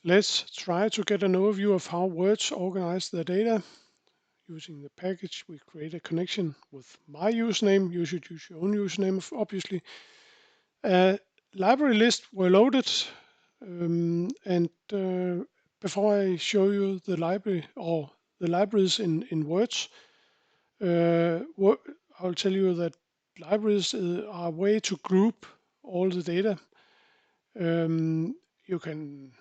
Let's try to get an overview of how words organize their data. Using the package, we create a connection with my username. You should use your own username, obviously. Library lists were loaded, and before I show you the library or the libraries in Words, I'll tell you that libraries are a way to group all the data. You can,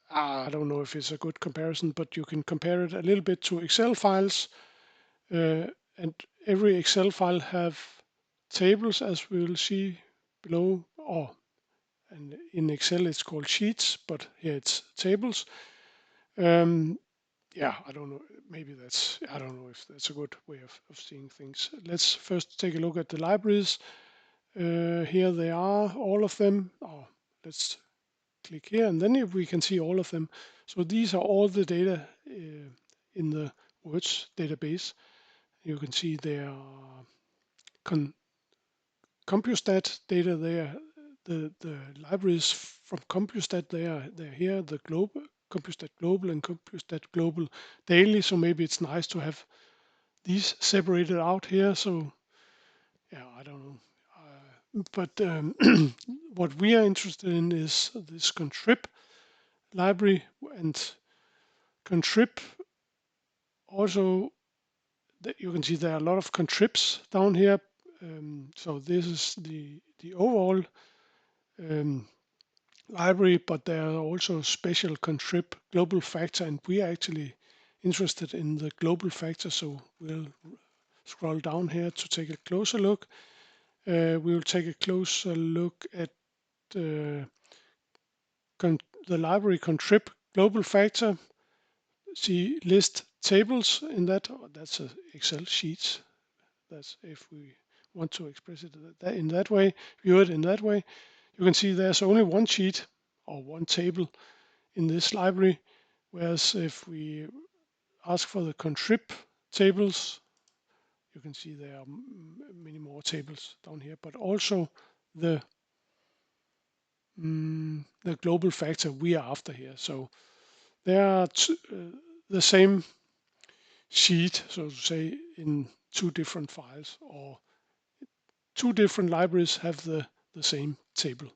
I don't know if it's a good comparison, but you can compare it a little bit to Excel files. And every Excel file have tables, as we will see below, and in Excel it's called sheets, but here it's tables. Yeah, I don't know. Maybe I don't know if that's a good way of seeing things. Let's first take a look at the libraries. Here they are, all of them. Oh, let's click here, and then we can see all of them. So these are all the data in the Words database. You can see there are Compustat data there. The libraries from Compustat, they're here, the global Compustat Global and Compustat Global Daily. So maybe it's nice to have these separated out here. So yeah, I don't know. But what we are interested in is this contrib library, and contrib also, you can see there are a lot of contribs down here. So this is the overall library, but there are also special contrib global factor, and we are actually interested in the global factor. So we'll scroll down here to take a closer look. We will take a closer look at the library contrib global factor. See list tables in that. That's an Excel sheet. That's if we want to express it in that way, view it in that way. You can see there's only one sheet or one table in this library, whereas if we ask for the contrib tables, you can see there are many more tables down here, but also the global factor we are after here. So there are the same sheet, so to say, in two different files, or two different libraries have the same table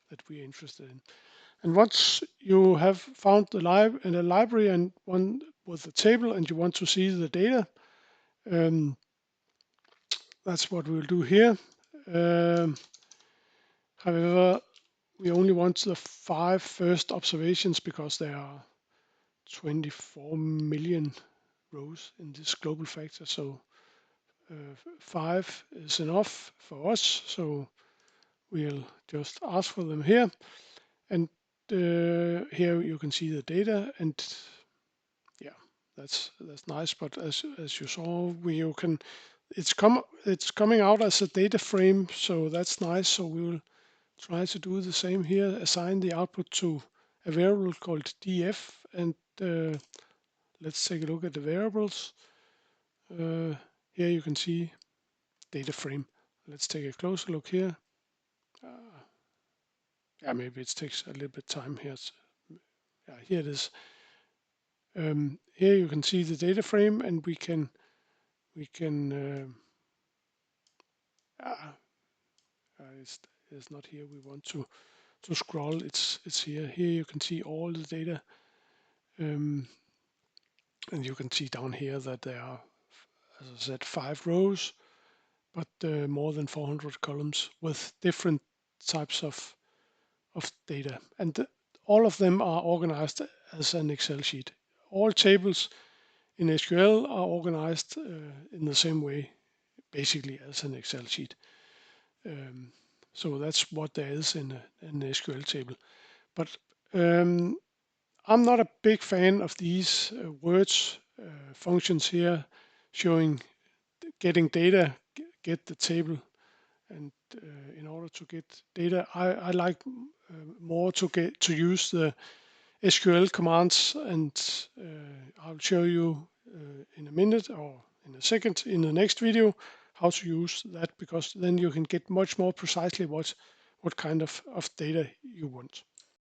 that we are interested in. And once you have found the library and one with the table, and you want to see the data, that's what we'll do here. However, we only want the 5 first observations because there are 24 million rows in this global factor. So 5 is enough for us. So we'll just ask for them here. And here you can see the data, and yeah, that's nice. But as you saw, it's coming out as a data frame, so that's nice. So we will try to do the same here. Assign the output to a variable called df, and let's take a look at the variables. Here you can see data frame. Let's take a closer look here. Yeah, maybe it takes a little bit time here. Yeah, here it is. Here you can see the data frame, and we can it's not here. We want to scroll. It's here. Here you can see all the data, and you can see down here that there are, as I said, 5 rows, but more than 400 columns with different types of data, and all of them are organized as an Excel sheet. All tables in SQL are organized in the same way, basically as an Excel sheet. So that's what there is in an SQL table. But I'm not a big fan of these words functions here, showing getting data, get the table, and in order to get data, I like more to use the SQL commands, and I'll show you in a minute or in a second in the next video how to use that, because then you can get much more precisely what kind of data you want.